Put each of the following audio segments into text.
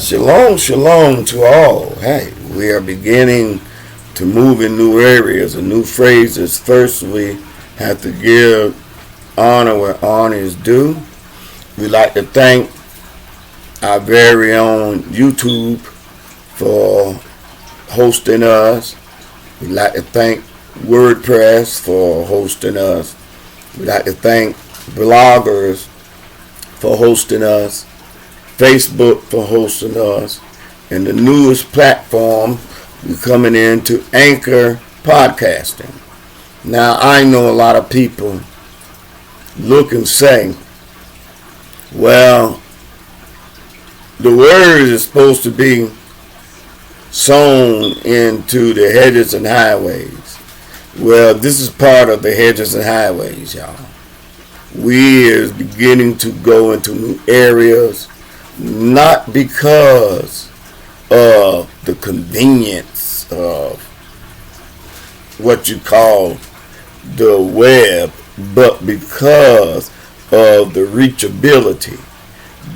Shalom, shalom to all. Hey, we are beginning to move in new areas and new phrases. First, we have to give honor where honor is due. We'd like to thank our very own YouTube for hosting us. We'd like to thank WordPress for hosting us. We'd like to thank bloggers for hosting us. Facebook for hosting us, and the newest platform, we're coming into Anchor podcasting. Now, I know a lot of people look and say, well, the word is supposed to be sown into the hedges and highways. Well, this is part of the hedges and highways, y'all. We is beginning to go into new areas, not because of the convenience of what you call the web, but because of the reachability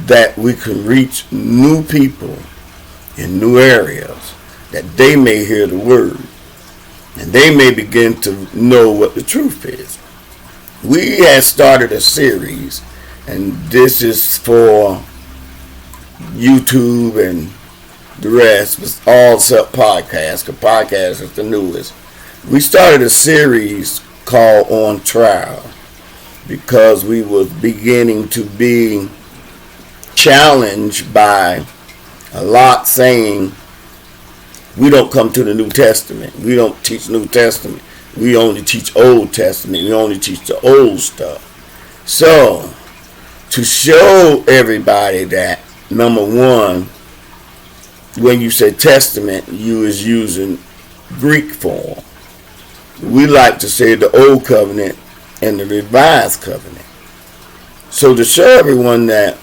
that we can reach new people in new areas, that they may hear the word and they may begin to know what the truth is. We had started a series, and this is for YouTube and the rest, was all except podcast, because podcast is the newest. We started a series called On Trial because we was beginning to be challenged by a lot saying we don't come to the New Testament. We don't teach New Testament. We only teach Old Testament. We only teach the old stuff. So, to show everybody that, number one, when you say testament, you is using Greek form. We like to say the old covenant and the revised covenant. So to show everyone that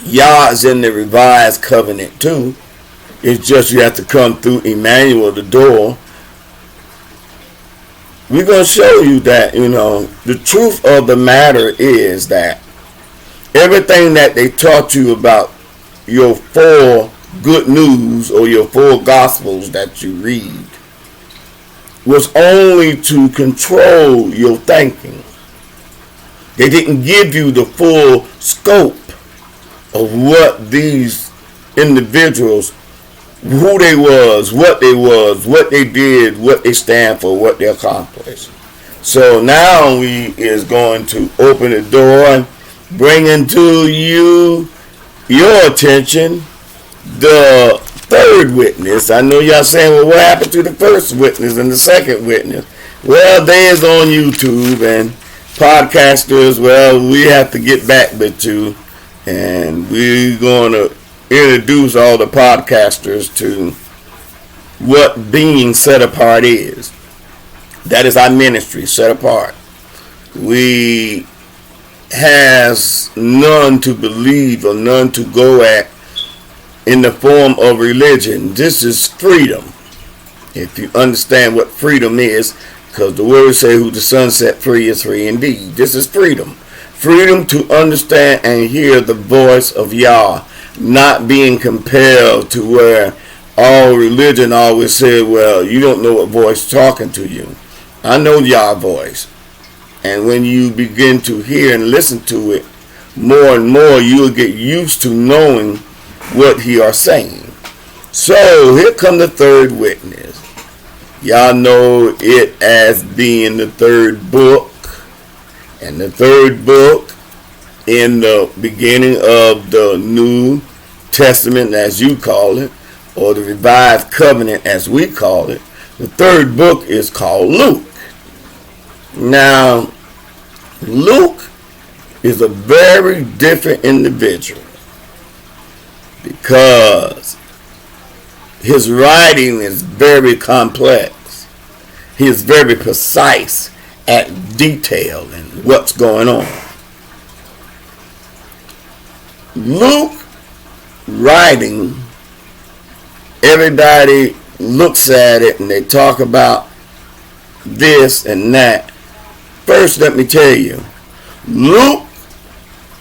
Yah is in the revised covenant too, it's just you have to come through Emmanuel, the door. We're going to show you that, the truth of the matter is that everything that they taught you about your four good news or your four gospels that you read was only to control your thinking. They didn't give you the full scope of what these individuals, who they was, what they did, what they stand for, what they accomplished. So now we is going to open the door and bring into your attention the third witness. I know y'all saying, well, what happened to the first witness and the second witness? Well, they is on YouTube, and podcasters, well, we have to get back with you, and we're going to introduce all the podcasters to what being set apart is. That is our ministry, set apart. We has none to believe or none to go at in the form of religion. This is freedom. If you understand what freedom is, because the word say who the Son set free is free indeed. This is freedom. Freedom to understand and hear the voice of Yah, not being compelled to where all religion always said, well, you don't know what voice talking to you. I know Yah voice. And when you begin to hear and listen to it more and more, you'll get used to knowing what he are saying. So here come the third witness. Y'all know it as being the third book. And the third book in the beginning of the New Testament, as you call it, or the revised covenant as we call it, the third book is called Luke. Now, Luke is a very different individual because his writing is very complex. He is very precise at detail and what's going on. Luke writing, everybody looks at it and they talk about this and that. First, let me tell you, Luke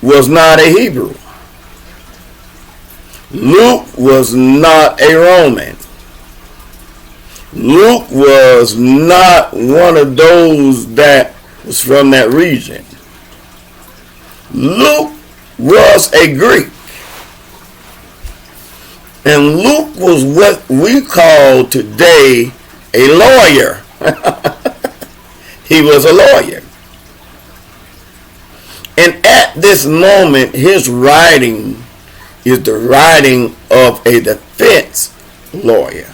was not a Hebrew. Luke was not a Roman. Luke was not one of those that was from that region. Luke was a Greek. And Luke was what we call today a lawyer. He was a lawyer. And at this moment, his writing is the writing of a defense lawyer.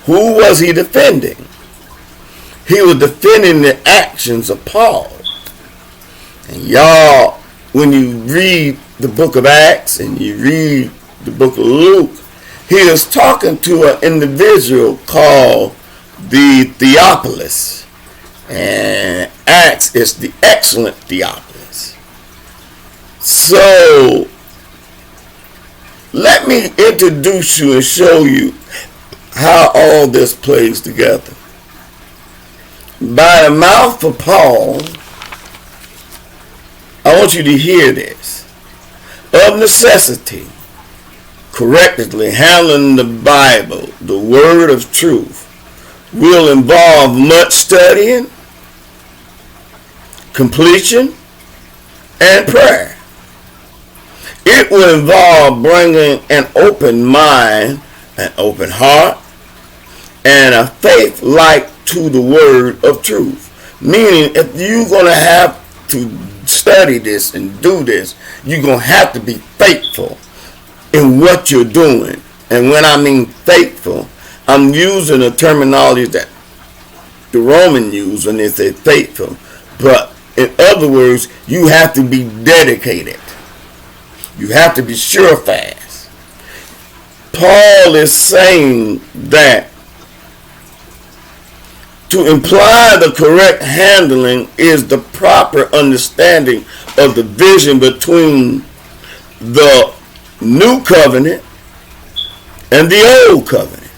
Who was he defending? He was defending the actions of Paul. And y'all, when you read the book of Acts and you read the book of Luke, he is talking to an individual called the Theophilus. And Acts is the excellent Theophilus. So, let me introduce you and show you how all this plays together. By the mouth of Paul, I want you to hear this. Of necessity, correctly handling the Bible, the word of truth, will involve much studying, completion, and prayer. It will involve bringing an open mind, an open heart, and a faith like to the word of truth. Meaning, if you're going to have to study this and do this, you're going to have to be faithful in what you're doing. And when I mean faithful, I'm using a terminology that the Roman used when they say faithful. But in other words, you have to be dedicated. You have to be sure fast. Paul is saying that to imply the correct handling is the proper understanding of the vision between the new covenant and the old covenant.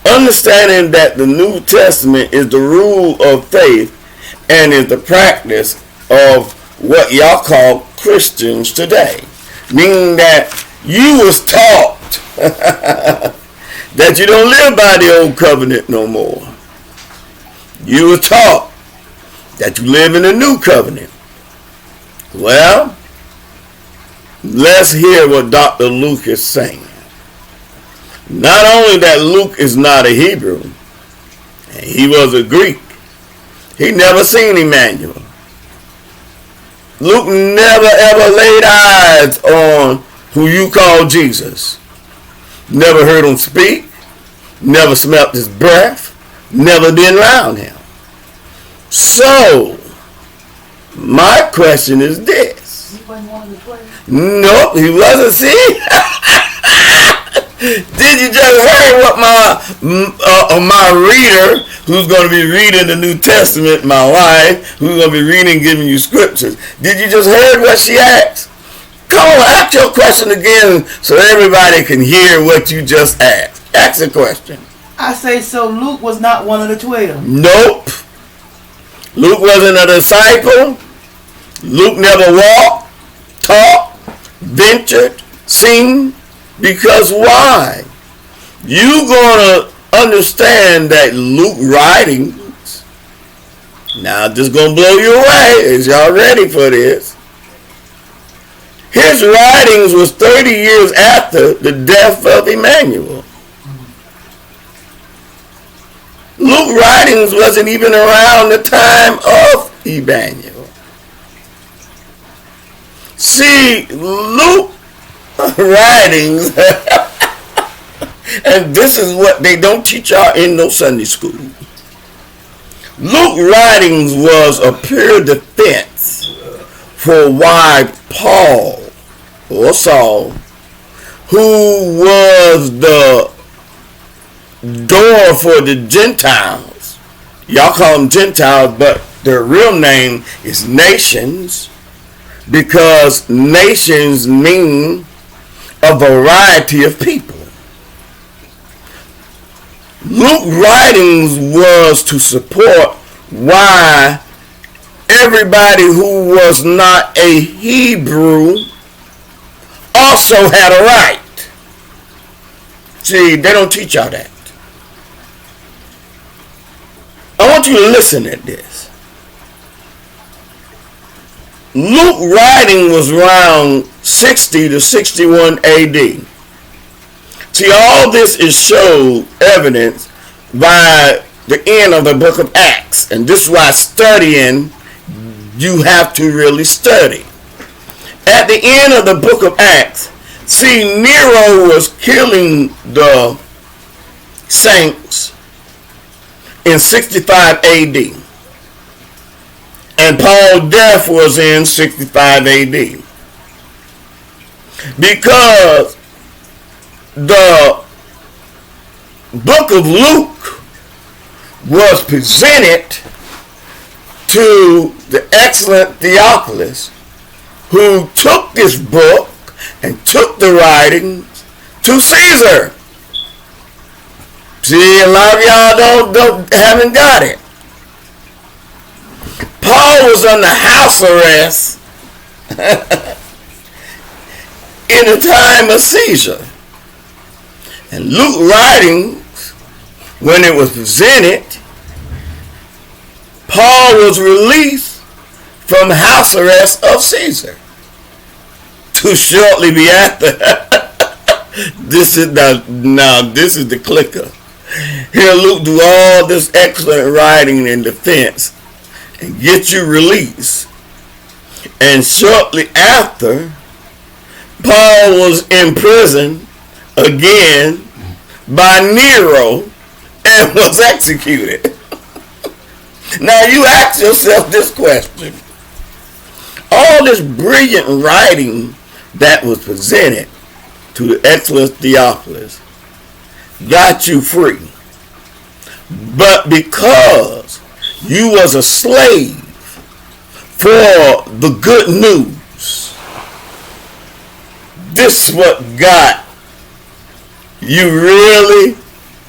Understanding that the New Testament is the rule of faith and is the practice of what y'all call Christians today. Meaning that you was taught that you don't live by the old covenant no more. You were taught that you live in the new covenant. Well, let's hear what Dr. Luke is saying. Not only that Luke is not a Hebrew, and he was a Greek. He never seen Emmanuel. Luke never ever laid eyes on who you call Jesus. Never heard him speak. Never smelt his breath. Never been around him. So, my question is this. He wasn't one of the 12. Nope, he wasn't. See? Did you just hear what my reader, who's going to be reading the New Testament, my wife, who's going to be reading, giving you scriptures, did you just hear what she asked? Come on, ask your question again so everybody can hear what you just asked. Ask the question. I say, so Luke was not one of the 12. Nope. Luke wasn't a disciple. Luke never walked, talked, ventured, seen. Because why? You're going to understand that Luke writings, now this is going to blow you away. Is y'all ready for this? His writings was 30 years after the death of Emmanuel. Luke writings wasn't even around the time of Emmanuel. See, Luke writings, and this is what they don't teach y'all in no Sunday school. Luke writings was a pure defense for why Paul or Saul, who was the door for the Gentiles, y'all call them Gentiles, but their real name is nations, because nations mean a variety of people. Luke writings was to support why everybody who was not a Hebrew also had a right. See, they don't teach y'all that. I want you to listen at this. Luke writing was around 60 to 61 AD. See, all this is showed evidence by the end of the book of Acts. And this is why studying, you have to really study. At the end of the book of Acts, see, Nero was killing the saints in 65 AD. And Paul's death was in 65 AD. Because the book of Luke was presented to the excellent Theophilus, who took this book and took the writings to Caesar. See, a lot of y'all haven't got it. Paul was under house arrest in the time of Caesar. And Luke writings, when it was presented, Paul was released from house arrest of Caesar to shortly be after. This is the clicker. Here Luke do all this excellent writing in defense and get you released. And shortly after, Paul was in prison again by Nero and was executed. Now you ask yourself this question. All this brilliant writing that was presented to the excellent Theophilus got you free. But because you was a slave for the good news, this is what got you really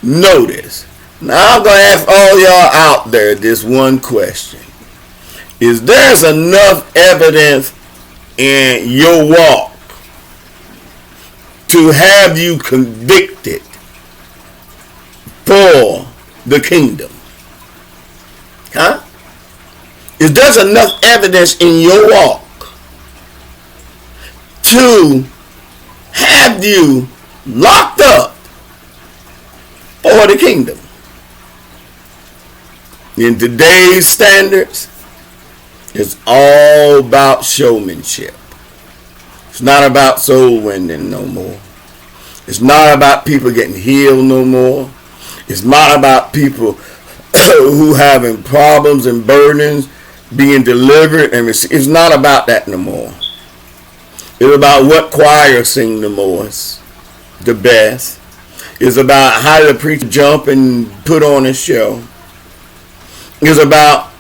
notice. Now I'm going to ask all y'all out there this one question. Is there enough evidence in your walk to have you convicted for the kingdom? Huh? Is there enough evidence in your walk to have you locked up for the kingdom? In today's standards, it's all about showmanship. It's not about soul winning no more. It's not about people getting healed no more. It's not about people who having problems and burdens being delivered and received. It's not about that no more. It's about what choir sing the most, the best. It's about how the preacher jump and put on a show. It's about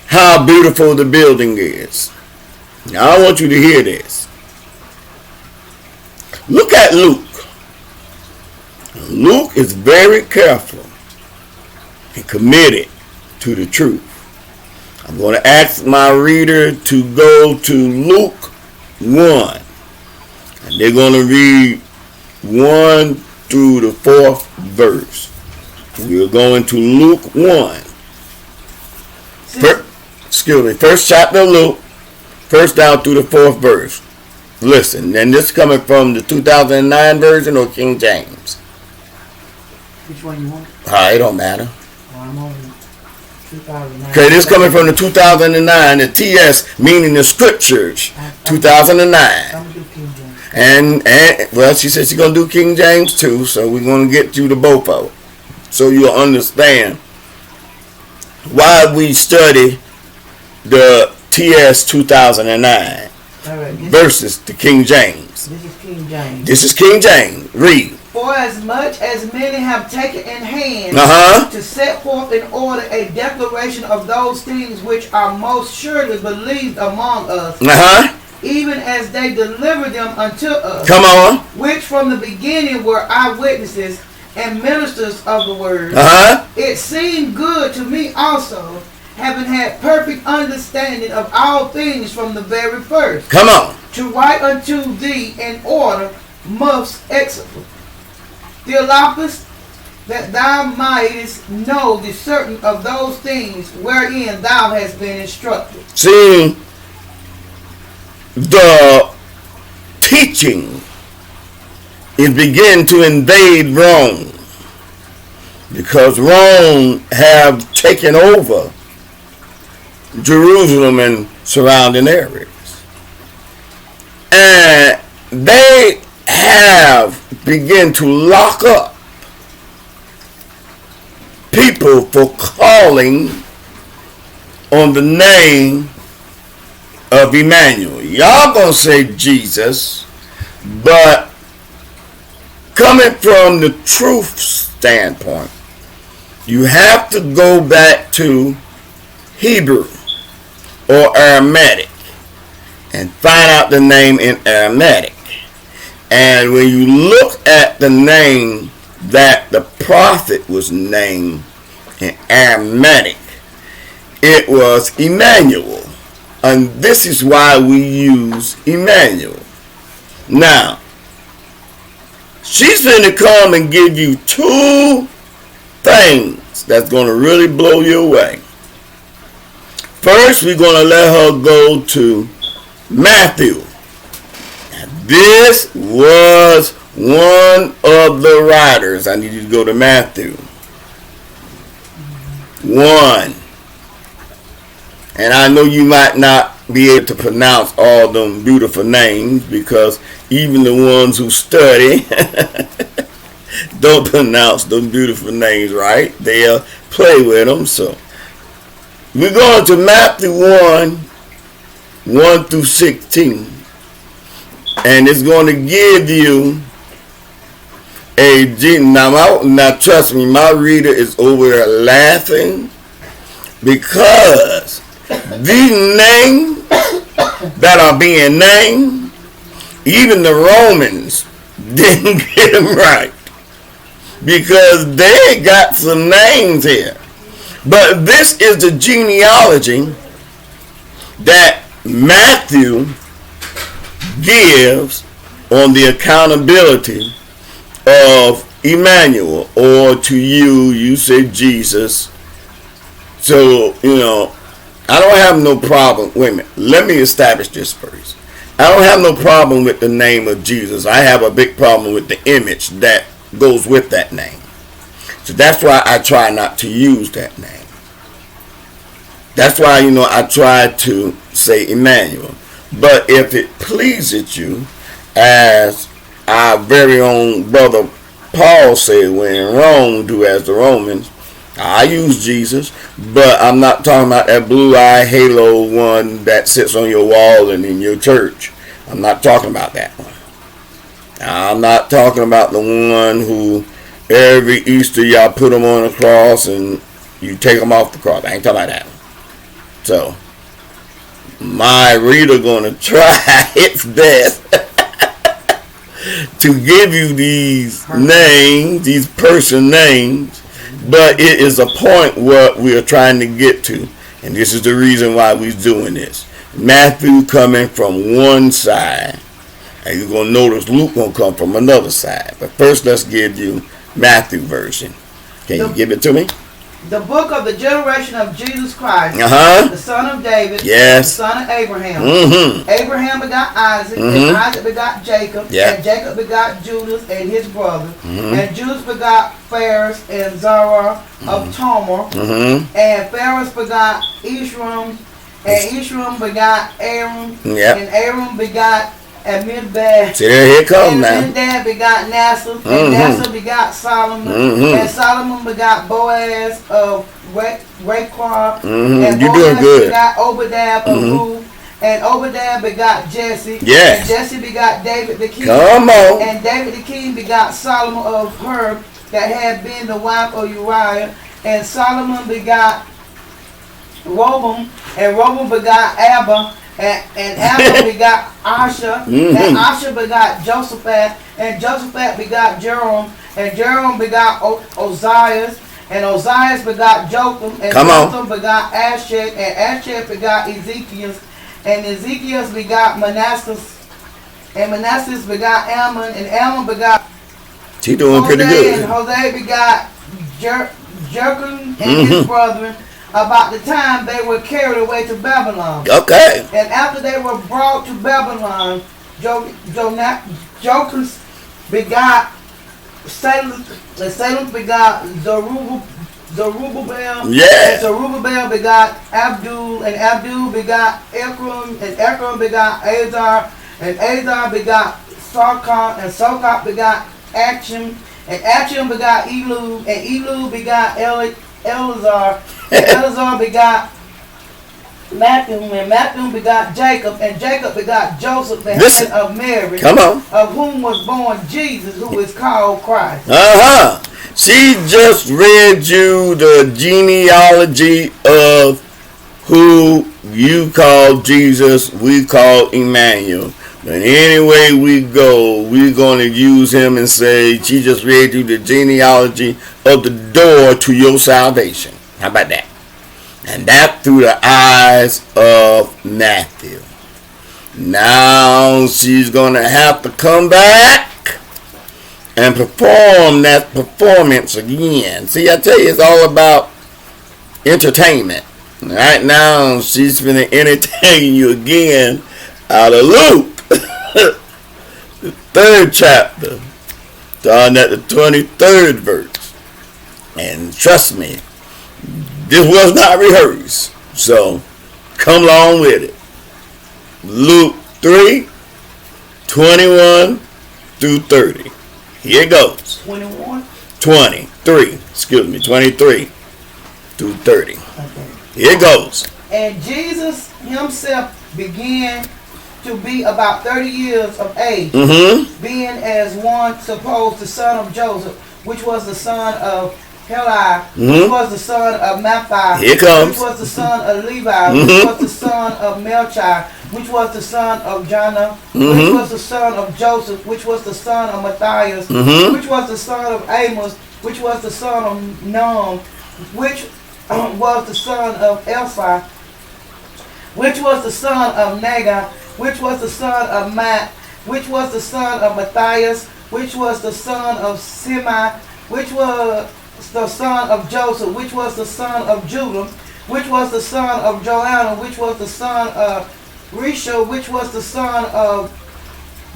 how beautiful the building is. Now I want you to hear this. Look at Luke. Luke is very careful and committed to the truth. I'm going to ask my reader to go to Luke 1. And they're going to read 1 through the 4th verse. We're going to Luke 1. First chapter of Luke, first down through the 4th verse. Listen, and this is coming from the 2009 version or King James. Which one you want? It don't matter. Well, I'm on 2009. Okay, this is coming from the 2009, the TS, meaning the scriptures, 2009. I'm going to do King James. And well, she said she's going to do King James too, so we're going to get you to both of them. So you'll understand why we study the TS 2009 versus the King James. This is King James. This is King James. Read. For as much as many have taken in hand to set forth in order a declaration of those things which are most surely believed among us, even as they delivered them unto us, come on, which from the beginning were eyewitnesses and ministers of the word, it seemed good to me also, having had perfect understanding of all things from the very first, come on, to write unto thee in order most excellent, Theophilus, that thou mightest know the certain of those things wherein thou hast been instructed. See, the teaching is beginning to invade Rome, because Rome have taken over Jerusalem and surrounding areas. And they have begun to lock up people for calling on the name of Emmanuel. Y'all gonna say Jesus, but coming from the truth standpoint, you have to go back to Hebrew or Aramaic and find out the name in Aramaic. And when you look at the name that the prophet was named in Aramaic, it was Emmanuel. And this is why we use Emmanuel. Now, she's going to come and give you two things that's going to really blow you away. First, we're going to let her go to Matthew. And this was one of the writers. I need you to go to Matthew 1. And I know you might not be able to pronounce all them beautiful names, because even the ones who study don't pronounce them beautiful names right. They'll play with them. So we're going to Matthew 1 through 16. And it's going to give you now trust me, my reader is over there laughing, because these names that are being named, even the Romans didn't get them right, because they got some names here. But this is the genealogy that Matthew gives on the accountability of Emmanuel, or to you say Jesus. So, I don't have no problem. Wait a minute. Let me establish this first. I don't have no problem with the name of Jesus. I have a big problem with the image that goes with that name. So that's why I try not to use that name. That's why, I try to say Emmanuel. But if it pleases you, as our very own brother Paul said, when in Rome, do as the Romans. I use Jesus, but I'm not talking about that blue-eye halo one that sits on your wall and in your church. I'm not talking about that one. I'm not talking about the one who every Easter y'all put them on a cross and you take them off the cross. I ain't talking about that one. So, my reader gonna try its best to give you these names, these person names, but it is a point what we are trying to get to, and this is the reason why we're doing this. Matthew coming from one side, and you're gonna notice Luke gonna come from another side. But first, let's give you Matthew version. Can you give it to me? The book of the generation of Jesus Christ, the son of David, the son of Abraham. Abraham begot Isaac, and Isaac begot Jacob, and Jacob begot Judas and his brother, and Judas begot Phares and Zerah of Tamar, and Phares begot Ishram, and Ishram begot Aaron, and Aaron begot Amminadab. See, here it comes now. And Amminadab begot Nassar, and Nassar begot Solomon, and Solomon begot Boaz of Rachab, and Boaz begot Obadiah of Ruth, and Obadiah begot Jesse, and Jesse begot David the king. Come on. And David the king begot Solomon of her that had been the wife of Uriah, and Solomon begot Rehoboam, and Rehoboam begot Abba, and Abba begot Asher, and Asher begot Josaphat, and Josaphat begot Joram, and Joram begot Ozias, and Ozias begot Jotham, and Jotham begot Ashad, and Ashad begot Ezekiel, and Ezekiel begot Manasseh, And Manasseh begot Ammon, and Ammon begot She doing Hosea, pretty good. and Hosea begot Jechim and his brethren. About the time they were carried away to Babylon. Okay. And after they were brought to Babylon, Jochim begot Salem, and Salem begot Zerubbabel. Yeah. And Zerubbabel begot Abdul, and Abdul begot Ekron, and Ekron begot Azar, and Azar begot Sarkar, and Sarkar begot Achim, and Achim begot Elul, and Elul begot Eleazar, and Eleazar begot Matthew, and Matthew begot Jacob, and Jacob begot Joseph, the head of Mary, of whom was born Jesus, who is called Christ. She just read you the genealogy of who you call Jesus, we call Emmanuel. But anyway we go, we're going to use him and say, she just read you the genealogy of the door to your salvation. How about that? And that through the eyes of Matthew. Now she's going to have to come back and perform that performance again. See, I tell you, it's all about entertainment. Right now, she's going to entertain you again out of Luke. The 3rd chapter. Starting at the 23rd verse. And trust me, this was not rehearsed. So, come along with it. Luke 3, 21 through 30. Here it goes. 23 through 30. Okay. Here it goes. And Jesus himself began to be about 30 years of age, being as one supposed the son of Joseph, which was the son of Heli, which was the son of Matthi, Here comes. which was the son of Levi, which was the son of Melchi, which was the son of Jonah, which was the son of Joseph, which was the son of Matthias, which was the son of Amos, which was the son of Nahum, which was the son of Elsi, which was the son of Naga, which was the son of Matt, which was the son of Matthias, which was the son of Semi, which was the son of Joseph, which was the son of Judah, which was the son of Joanna, which was the son of Risha, which was the son of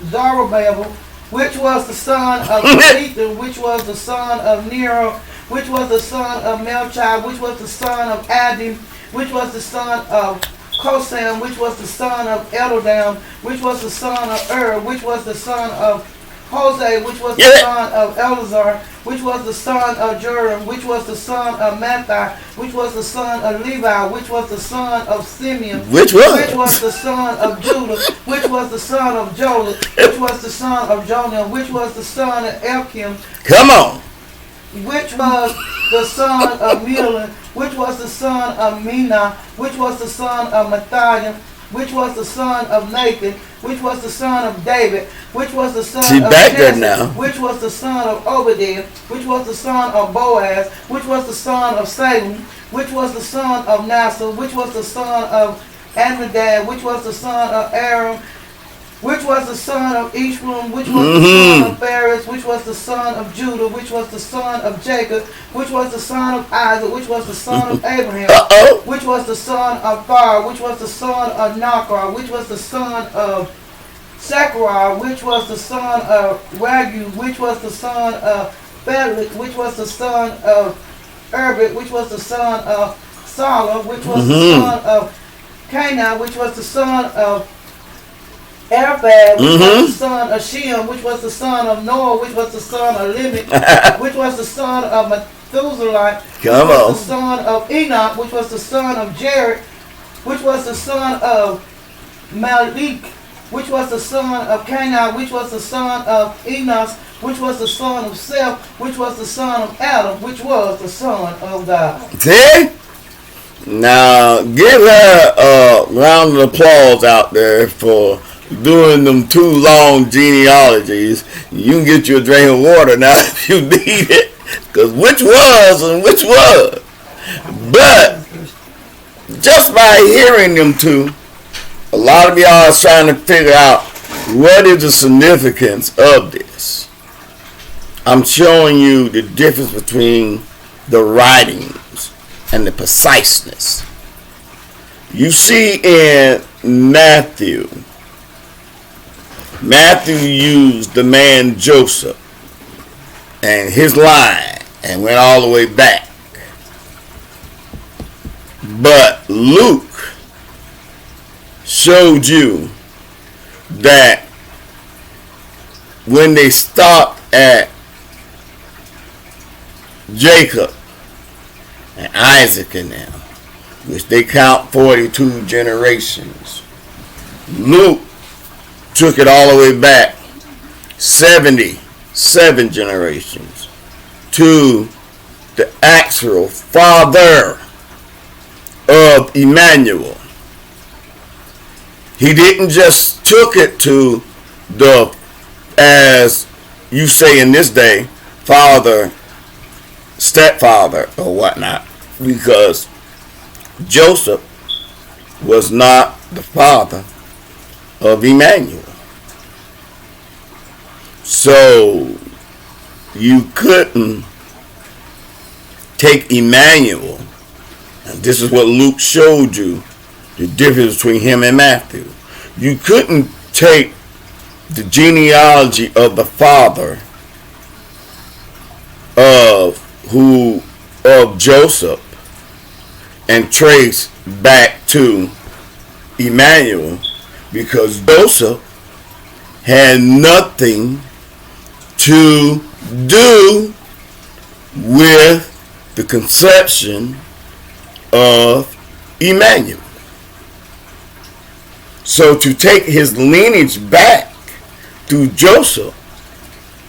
Zerubbabel, which was the son of Ethan, which was the son of Nero, which was the son of Melchi, which was the son of Adim, which was the son of Kosam, which was the son of Eldam, which was the son of which was the son of Hosea, which was the son of Eleazar, which was the son of Joram, which was the son of Matthi, which was the son of Levi, which was the son of Simeon, which was the son of Judah, which was the son of Joel, which was the son of Jonah, which was the son of Elkim. Come on. Which was the son of Milan, which was the son of Mina, which was the son of Matthias, which was the son of Nathan, which was the son of David, which was the son of Jesse, which was the son of Obadiah, which was the son of Boaz, which was the son of Salem, which was the son of Nassar, which was the son of Amminadab, which was the son of Aaron, which was the son of Ishmael, which was the son of Phares, which was the son of Judah, which was the son of Jacob, which was the son of Isaac, which was the son of Abraham, which was the son of Thar, which was the son of Nachar, which was the son of Zechariah, which was the son of Ragu, which was the son of Phelix, which was the son of Erbit, which was the son of Salah, which was the son of Canaan, which was the son of Arphad, which was the son of Shem, which was the son of Noah, which was the son of Limit, which was the son of Methuselah, which was the son of Enoch, which was the son of Jared, which was the son of Malik, which was the son of Canaan, which was the son of Enos, which was the son of Seth, which was the son of Adam, which was the son of God. See? Now, give her a round of applause out there for doing them 2 long genealogies. You can get you a drink of water now if you need it. Because which was and which was. But just by hearing them 2, a lot of y'all is trying to figure out what is the significance of this? I'm showing you the difference between the writings and the preciseness. You see in Matthew used the man Joseph and his line and went all the way back. But Luke showed you that when they stopped at Jacob and Isaac and them, which they count 42 generations, Luke took it all the way back 77 generations to the actual father of Emmanuel. He didn't just took it to the, as you say in this day, father, stepfather, or whatnot, because Joseph was not the father of Emmanuel. So you couldn't take Emmanuel, and this is what Luke showed you, the difference between him and Matthew. You couldn't take the genealogy of the father of Joseph and trace back to Emmanuel, because Joseph had nothing to do with the conception of Emmanuel. So to take his lineage back through Joseph,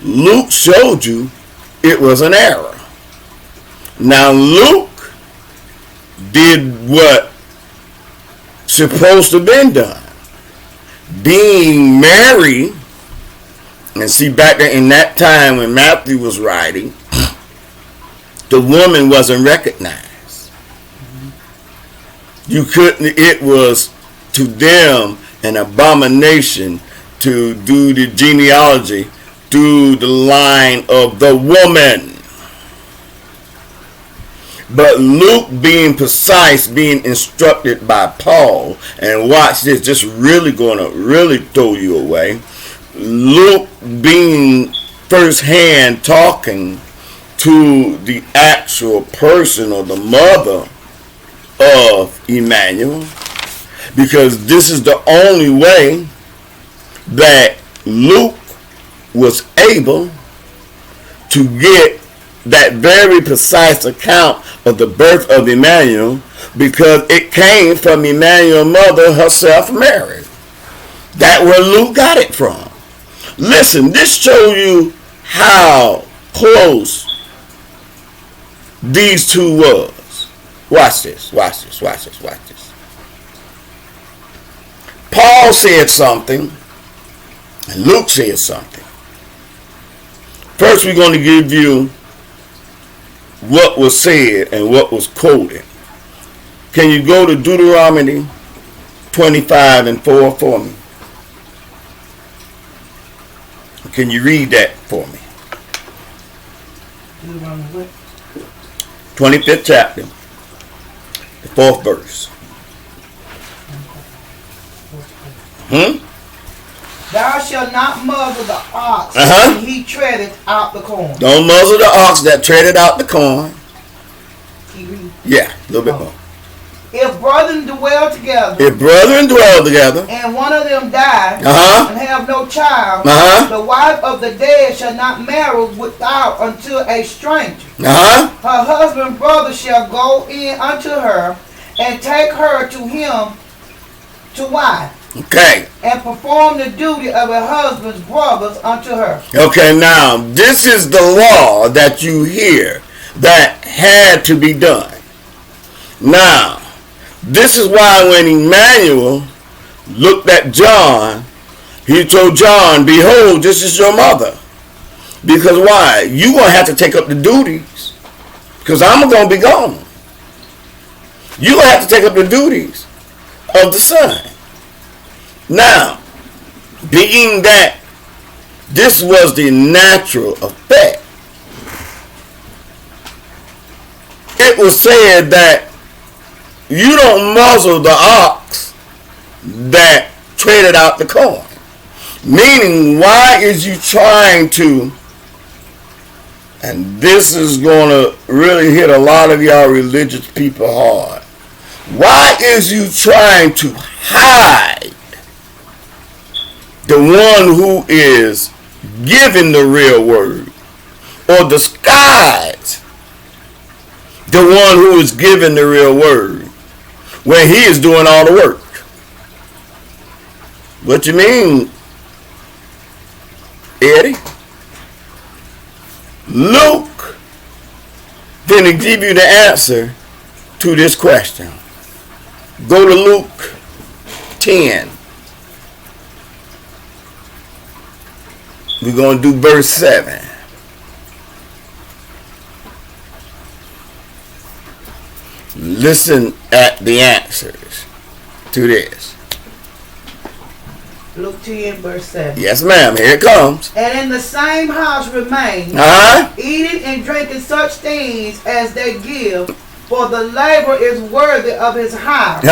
Luke showed you it was an error. Now Luke did what supposed to have been done. Being married, and see back there in that time when Matthew was writing, the woman wasn't recognized. You couldn't, it was to them an abomination to do the genealogy through the line of the woman. But Luke, being precise, being instructed by Paul, and watch this, just really going to really throw you away. Luke being firsthand talking to the actual person or the mother of Emmanuel, because this is the only way that Luke was able to get that very precise account of the birth of Emmanuel, because it came from Emmanuel's mother herself, Mary. That's where Luke got it from. Listen, this shows you how close these two was. Watch this, watch this, watch this, watch this. Paul said something, and Luke said something. First, we're going to give you what was said and what was quoted. Can you go to Deuteronomy 25:4 for me? Can you read that for me? Deuteronomy what? 25th chapter, the 4th verse. Thou shalt not muzzle the ox when he treadeth out the corn. Don't muzzle the ox that treaded out the corn. Yeah, a little bit more. If brethren dwell together, and one of them die, and have no child, the wife of the dead shall not marry without unto a stranger. Her husband's brother shall go in unto her, and take her to him to wife. Okay. And perform the duty of her husband's brothers unto her. Okay, now, this is the law that you hear that had to be done. Now, this is why when Emmanuel looked at John, he told John, behold, this is your mother. Because why? You're going to have to take up the duties, because I'm going to be gone. You're going to have to take up the duties of the son. Now, being that this was the natural effect, it was said that you don't muzzle the ox that traded out the corn. Meaning, why is you trying to, and this is going to really hit a lot of y'all religious people hard, why is you trying to hide the one who is giving the real word, or disguise the one who is giving the real word when he is doing all the work? What you mean, Eddie? Luke didn't give you the answer to this question. Go to Luke 10. We're going to do verse 7. Listen at the answers to this. Luke 10, verse 7. Yes, ma'am. Here it comes. And in the same house remain, eating and drinking such things as they give, for the labor is worthy of his house.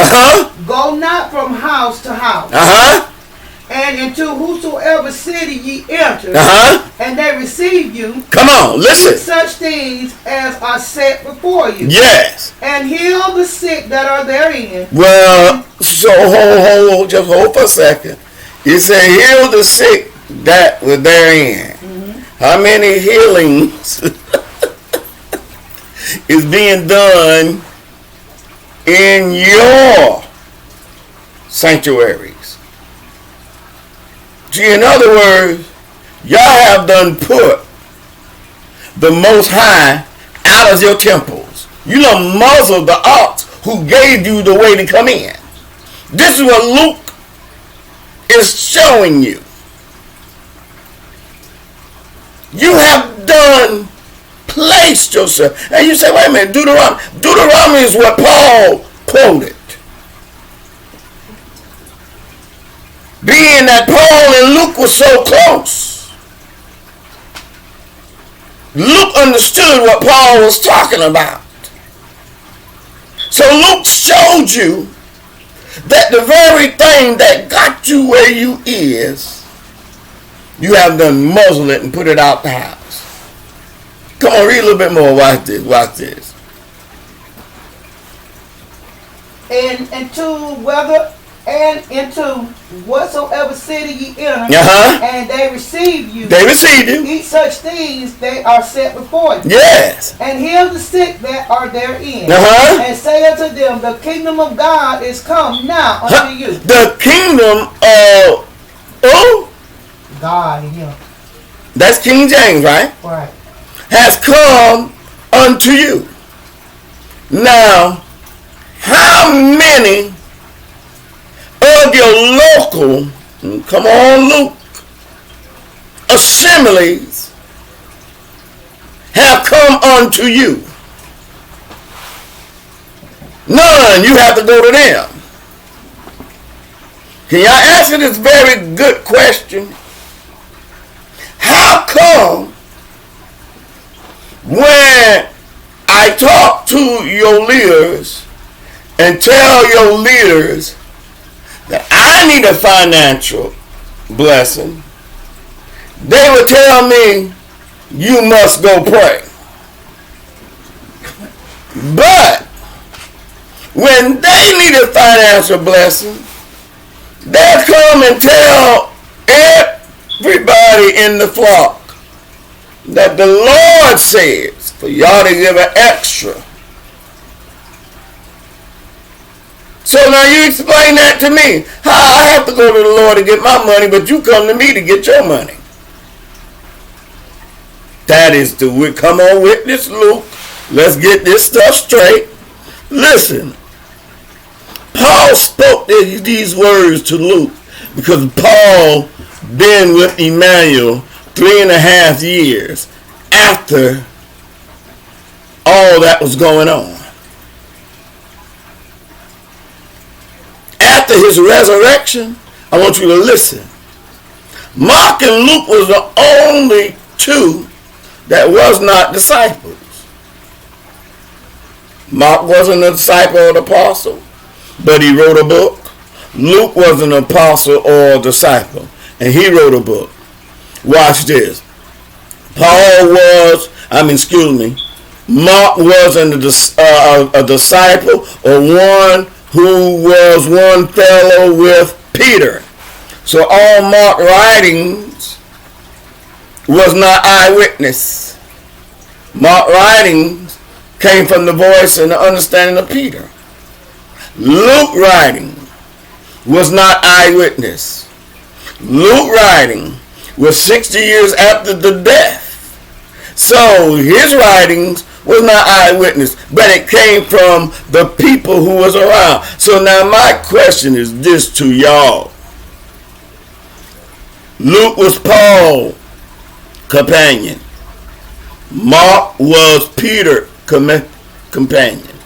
Go not from house to house. And into whosoever city ye enter, and they receive you. Come on, listen. Such things as are set before you. Yes. And heal the sick that are therein. Well, so just hold for a second. You say heal the sick that were therein. How many healings is being done in your sanctuaries? See, in other words, y'all have done put the Most High out of your temples. You done muzzled the ox who gave you the way to come in. This is what Luke is showing you. You have done placed yourself. And you say, wait a minute, Deuteronomy. Deuteronomy is what Paul quoted. Being that Paul and Luke were so close, Luke understood what Paul was talking about. So Luke showed you that the very thing that got you where you is, you have done muzzle it and put it out the house. Come on, read a little bit more. Watch this. Watch this. And into whatsoever city ye enter, and they receive you. They receive you. Eat such things they are set before you. Yes. And heal the sick that are therein. And say unto them, the kingdom of God is come now unto you. The kingdom of God in him. That's King James, right? Right. Has come unto you. Now, how many of your local, come on, Luke, assemblies have come unto you? None. You have to go to them. Can y'all answer this very good question? How come when I talk to your leaders and tell your leaders that I need a financial blessing, they would tell me, you must go pray. But when they need a financial blessing, they'll come and tell everybody in the flock that the Lord says for y'all to give an extra. So now you explain that to me. How I have to go to the Lord to get my money, but you come to me to get your money. That is the come on, witness Luke. Let's get this stuff straight. Listen, Paul spoke these words to Luke because Paul been with Emmanuel 3.5 years after all that was going on. After his resurrection, I want you to listen. Mark and Luke was the only two that was not disciples. Mark wasn't a disciple or an apostle, but he wrote a book. Luke was an apostle or a disciple, and he wrote a book. Watch this. Mark wasn't a disciple or one who was one fellow with Peter. So all Mark writings was not eyewitness. Mark writings came from the voice and the understanding of Peter. Luke writing was not eyewitness. Luke writing was 60 years after the death. So his writings was not eyewitness, but it came from the people who was around. So now my question is this to y'all. Luke was Paul's companion. Mark was Peter's companion.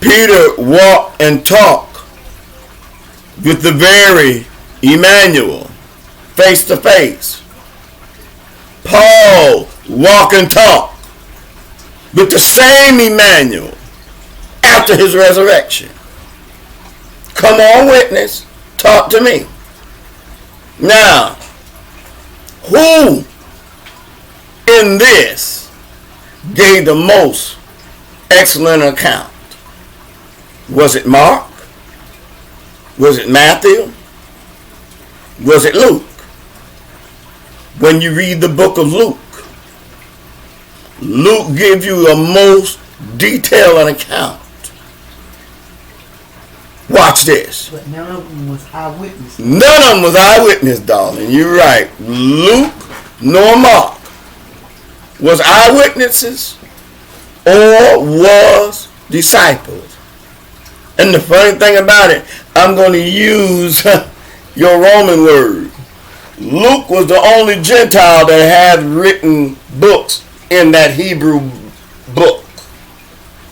Peter walked and talked with the very Emmanuel face to face. Paul walked and talked with the same Emmanuel after his resurrection. Come on, witness, talk to me. Now, who in this gave the most excellent account? Was it Mark? Was it Matthew? Was it Luke? When you read the book of Luke, Luke gives you a most detailed account. Watch this. But none of them was eyewitness. None of them was eyewitness, darling. You're right. Luke nor Mark was eyewitnesses or was disciples. And the funny thing about it, I'm going to use your Roman word. Luke was the only Gentile that had written books in that Hebrew book.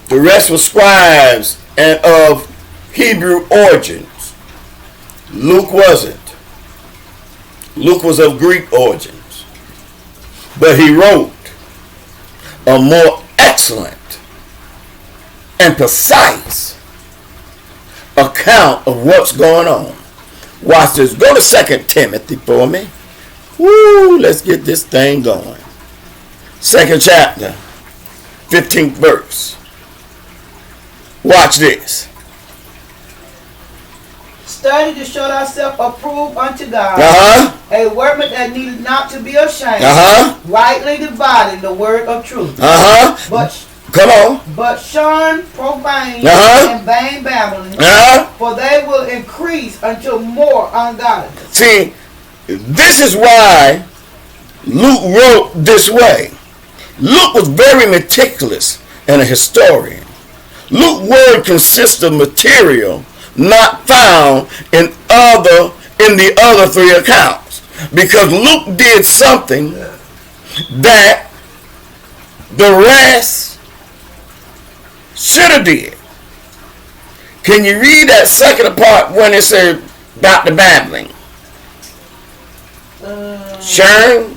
The rest were scribes and of Hebrew origins. Luke wasn't. Luke was of Greek origins. But he wrote a more excellent and precise account of what's going on. Watch this. Go to 2 Timothy for me. Woo, let's get this thing going. 2nd chapter, 15th verse. Watch this. Study to show thyself approved unto God, a workman that needed not to be ashamed, rightly dividing the word of truth. But come on. But shun profane and vain babbling, for they will increase until more ungodliness. See, this is why Luke wrote this way. Luke was very meticulous and a historian. Luke's word consists of material not found in the other three accounts, because Luke did something that the rest should have did. Can you read that second part when it said about the babbling? Sure.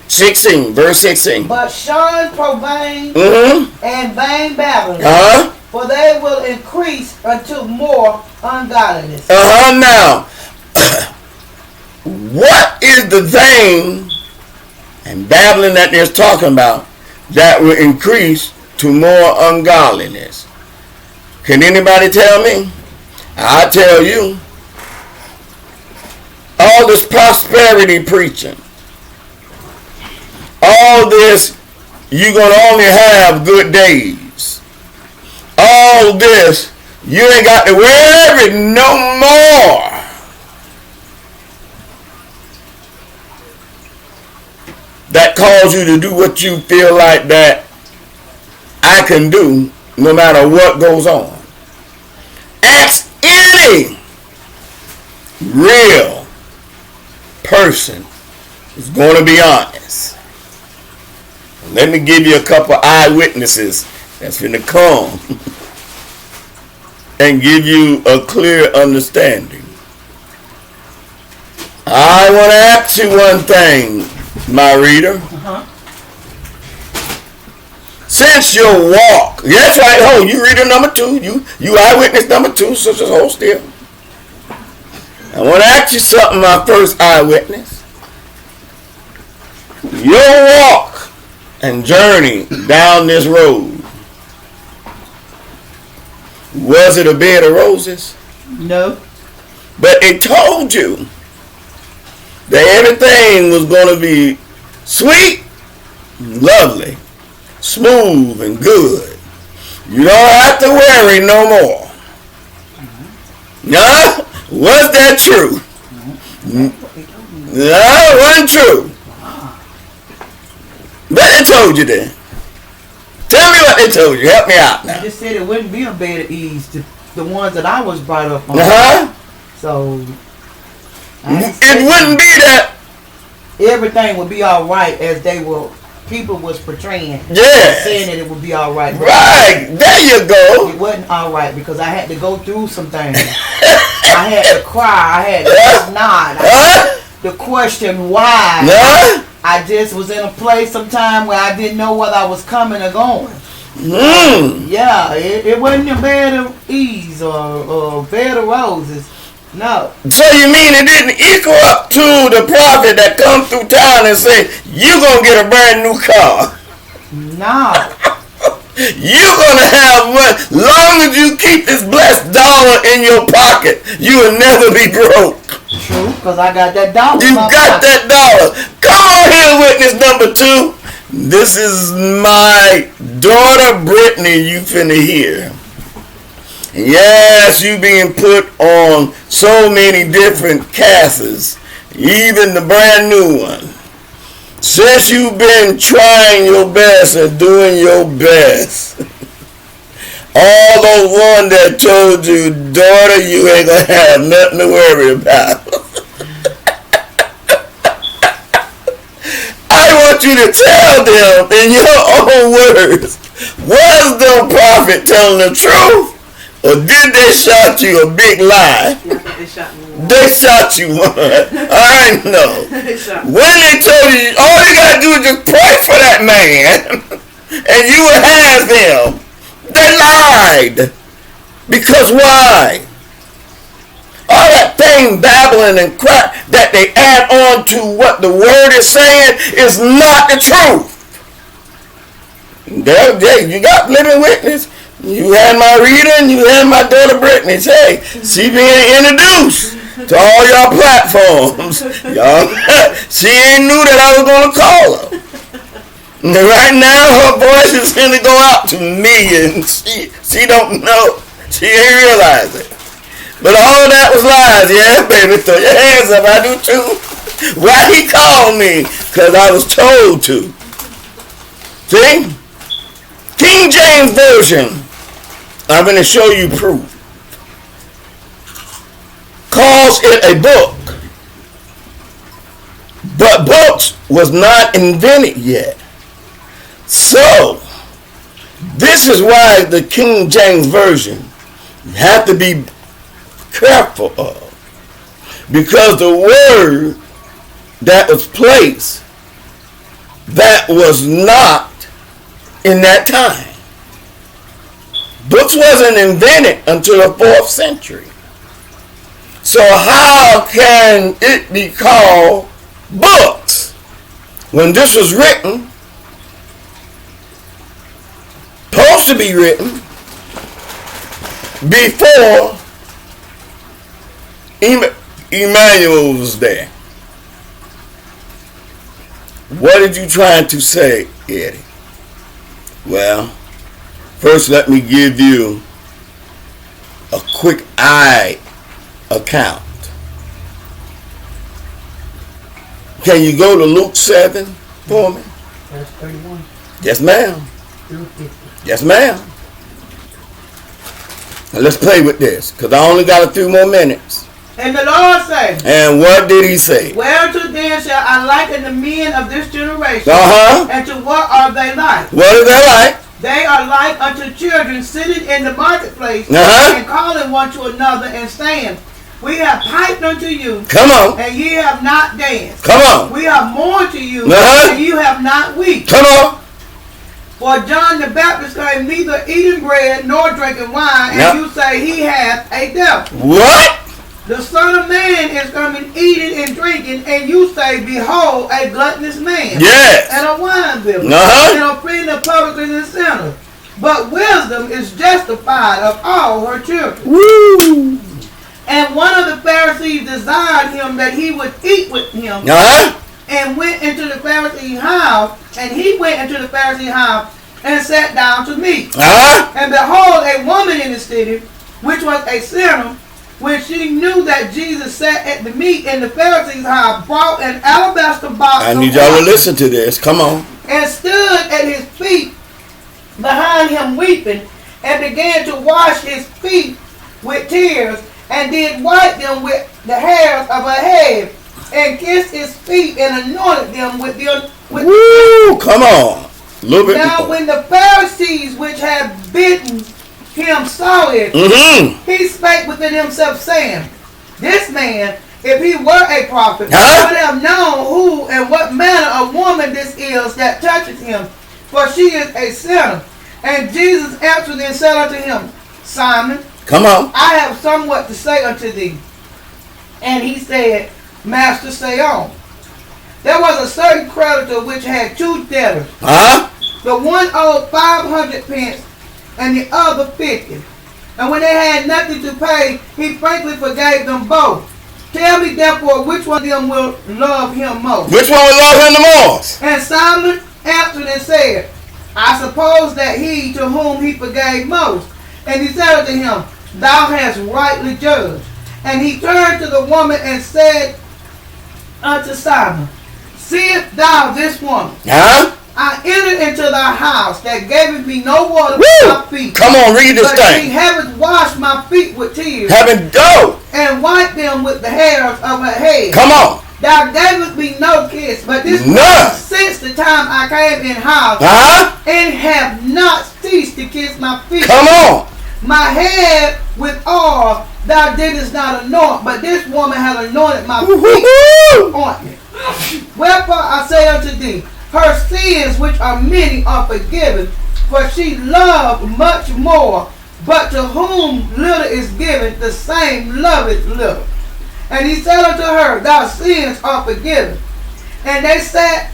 16, verse 16. But shun profane and vain babbling, for they will increase until more ungodliness. Now, what is the vain and babbling that they're talking about that will increase to more ungodliness? Can anybody tell me? I tell you. All this prosperity preaching. All this, you're going to only have good days. All this, you ain't got to worry no more. That calls you to do what you feel like that I can do no matter what goes on. Ask any real person who's going to be honest. Let me give you a couple eyewitnesses that's finna come. and give you a clear understanding. I want to ask you one thing, my reader. Since your walk, that's right, hold, you reader number 2, you eyewitness number 2, so just hold still. I want to ask you something, my first eyewitness. Your walk and journey down this road, was it a bed of roses? No. But it told you that everything was going to be sweet, lovely, smooth, and good. You don't have to worry no more. No? Was that true? No, it wasn't true. But it told you then. Tell me what they told you. Help me out now. They just said it wouldn't be a bed of ease to the ones that I was brought up on. So it wouldn't be that everything would be all right as people was portraying. Yeah. Saying that it would be all right. Right. There you go. It wasn't all right because I had to go through some things. I had to cry. I had to nod. I had to question why. I just was in a place sometime where I didn't know whether I was coming or going. Yeah, it wasn't a bed of ease or a bed of roses. No. So you mean it didn't equal up to the prophet that come through town and say, you gonna get a brand new car? No. You're gonna have one. Long as you keep this blessed dollar in your pocket, you will never be broke. True, because I got that dollar. You got that dollar. Come on here, witness number 2. This is my daughter Brittany you finna hear. Yes, you being put on so many different casts, even the brand new one. Since you've been trying your best and doing your best, all those ones that told you, daughter, you ain't gonna have nothing to worry about. I want you to tell them in your own words, was the prophet telling the truth? Or did they shot you a big lie? They shot you one. I know. When they told you, all you gotta do is just pray for that man, and you will have him. They lied. Because why? All that thing babbling and crap that they add on to what the word is saying is not the truth. You got living witness. You had my reader and you had my daughter Brittany. Hey, she being introduced to all y'all platforms. Y'all, she ain't knew that I was going to call her. And right now, her voice is going to go out to millions. She don't know. She ain't realize it. But all that was lies. Yeah, baby, throw your hands up. I do too. Why he called me? Because I was told to. See? King James Version. I'm going to show you proof. Calls it a book. But books was not invented yet. So, this is why the King James Version you have to be careful of. Because the word that was placed, that was not in that time. Books wasn't invented until the 4th century. So how can it be called books? When this was written, supposed to be written before Emmanuel was there. What are you trying to say, Eddie? Well, first let me give you a quick eye account. Can you go to Luke 7 for me? Verse 31. Yes, ma'am. Yes, ma'am. Now let's play with this, because I only got a few more minutes. And the Lord said, and what did he say? Whereto then shall I liken the men of this generation? And to what are they like? What are they like? They are like unto children sitting in the marketplace and calling one to another and saying, we have piped unto you, come on, and ye have not danced. Come on. We have mourned to you, and you have not wept. Come on. For John the Baptist came neither eating bread nor drinking wine, and you say he hath a devil. What? The Son of Man is coming eating and drinking, and you say, behold, a gluttonous man, yes, and a wine bibber, and a friend of publicans and sinners. But wisdom is justified of all her children. Woo. And one of the Pharisees desired him that he would eat with him, and went into the Pharisee's house, and he went into the Pharisee's house and sat down to meat. And behold, a woman in the city, which was a sinner, when she knew that Jesus sat at the meat in the Pharisee's house, brought an alabaster box. I need y'all to listen to this. Come on. And stood at his feet behind him weeping, and began to wash his feet with tears, and did wipe them with the hairs of her head, and kissed his feet, and anointed them with the Woo! Come on. A little bit now before. when the Pharisees which had bidden him saw it, he spake within himself, saying, this man, if he were a prophet, would have known who and what manner of woman this is that touches him, for she is a sinner. And Jesus answered and said unto him, Simon, come on, I have somewhat to say unto thee. And he said, Master, say on. There was a certain creditor which had two debtors. The one owed 500 pence, and the other 50. And when they had nothing to pay, he frankly forgave them both. Tell me therefore which one of them will love him most. Which one will love him the most? And Simon answered and said, I suppose that he to whom he forgave most. And he said unto him, thou hast rightly judged. And he turned to the woman and said unto Simon, seest thou this woman? I entered into thy house that gaveth me no water for my feet. Come on, read this but thing. She haveth washed my feet with tears. Haven't go. And wiped them with the hairs of her head. Come on. Thou gavest me no kiss, but this none since the time I came in house, and have not ceased to kiss my feet. Come on. My head with oil thou didst not anoint, but this woman hath anointed my feet with ointment. Wherefore I say unto thee, her sins which are many are forgiven, for she loved much more. But to whom little is given, the same loveth little. And he said unto her, thy sins are forgiven. And they sat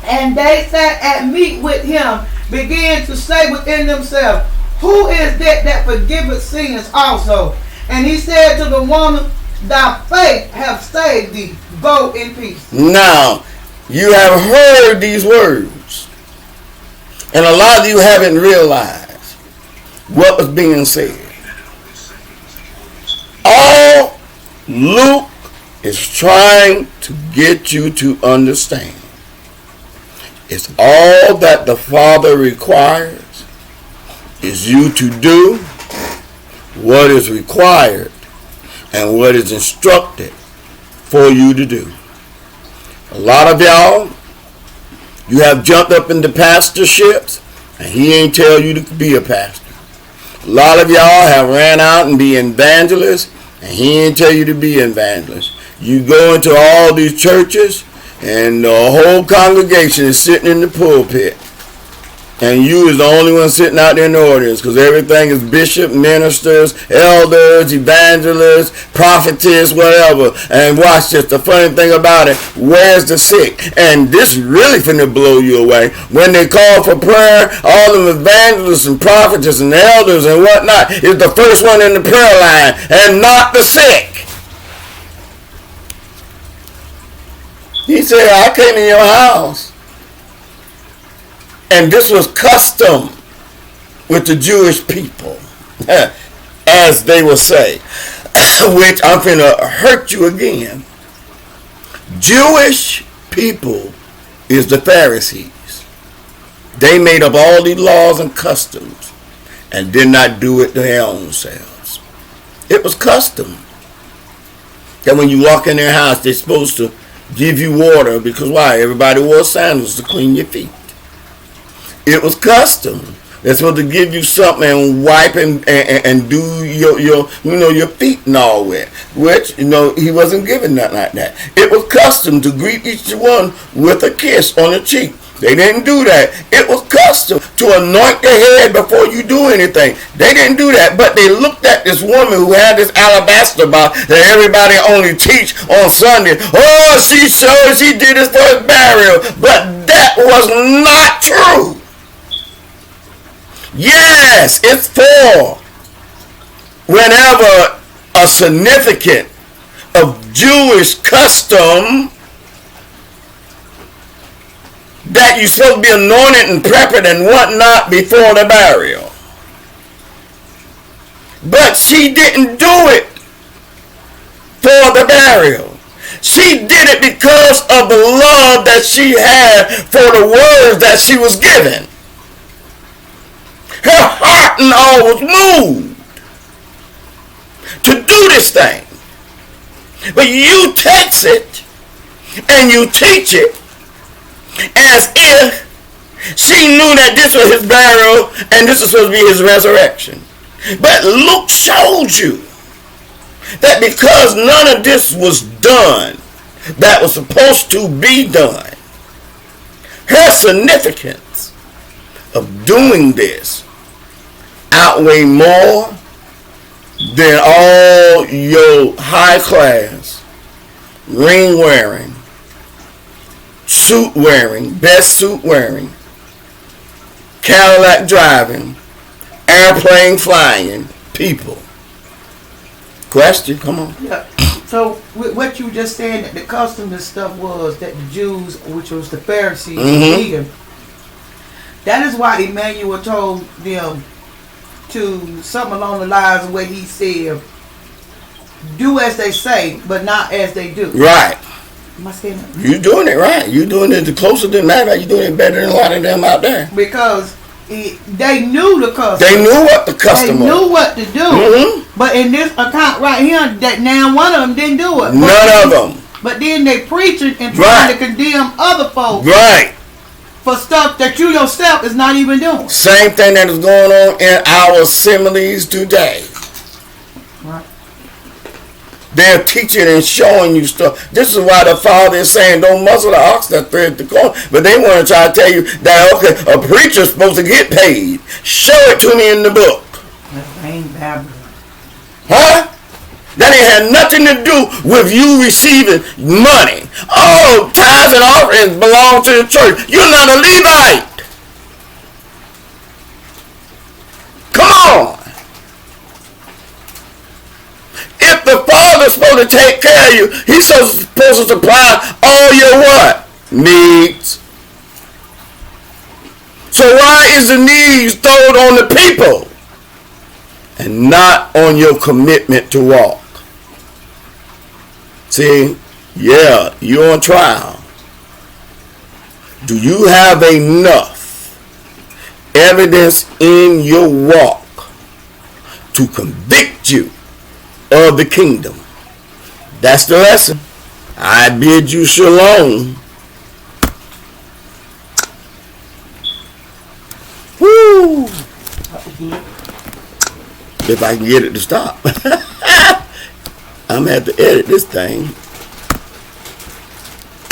at meat with him, began to say within themselves, who is that forgiveth sins also? And he said to the woman, thy faith hath saved thee. Go in peace. Now, you have heard these words, and a lot of you haven't realized what was being said. All Luke is trying to get you to understand is all that the Father requires is you to do what is required and what is instructed for you to do. A lot of y'all, you have jumped up into pastorships, and he ain't tell you to be a pastor. A lot of y'all have ran out and be evangelists, and he ain't tell you to be evangelists. You go into all these churches, and the whole congregation is sitting in the pulpit, and you is the only one sitting out there in the audience, because everything is bishop, ministers, elders, evangelists, prophetess, whatever. And watch this, the funny thing about it, where's the sick? And this really finna blow you away. When they call for prayer, all them evangelists and prophetess and elders and whatnot is the first one in the prayer line, and not the sick. He said, I came in your house. And this was custom with the Jewish people, as they will say, which I'm going to hurt you again. Jewish people is the Pharisees. They made up all these laws and customs and did not do it their own selves. It was custom that when you walk in their house, they're supposed to give you water, because why? Everybody wore sandals to clean your feet. It was custom. They're supposed to give you something and wipe and do your feet and all that. Which, he wasn't giving nothing like that. It was custom to greet each one with a kiss on the cheek. They didn't do that. It was custom to anoint the head before you do anything. They didn't do that. But they looked at this woman who had this alabaster box that everybody only teach on Sunday. Oh, she did this for his burial. But that was not true. Yes, it's for whenever a significant of Jewish custom that you're supposed to be anointed and prepared and whatnot before the burial. But she didn't do it for the burial. She did it because of the love that she had for the words that she was given. Her heart and all was moved to do this thing. But you takes it and you teach it as if she knew that this was his burial and this was supposed to be his resurrection. But Luke showed you that because none of this was done that was supposed to be done, her significance of doing this outweigh more than all your high class, ring wearing, suit wearing, best suit wearing, Cadillac driving, airplane flying people. Question, come on. Yeah. So what you just saying that the custom and stuff was that the Jews, which was the Pharisees, that is why Emmanuel told them to something along the lines of what he said, do as they say, but not as they do. Right. Am I saying that? You're doing it right. You're doing it closer than that. You're doing it better than a lot of them out there. Because they knew the custom. They knew what the custom was. They knew what to do. But in this account right here, that now one of them didn't do it. None of them. But then they preaching and trying to condemn other folks. Right. For stuff that you yourself is not even doing. Same thing that is going on in our assemblies today. Right. They're teaching and showing you stuff. This is why the Father is saying, don't muzzle the ox that threads the corn. But they want to try to tell you that, okay, a preacher's supposed to get paid. Show it to me in the book. That ain't Babylon. Huh? That ain't had nothing to do with you receiving money. Oh, tithes and offerings belong to the church. You're not a Levite. Come on. If the Father's supposed to take care of you, he's supposed to supply all your what? Needs. So why is the needs thrown on the people and not on your commitment to walk? See, yeah, you're on trial. Do you have enough evidence in your walk to convict you of the kingdom? That's the lesson. I bid you shalom. Woo! If I can get it to stop. I'm going to have to edit this thing.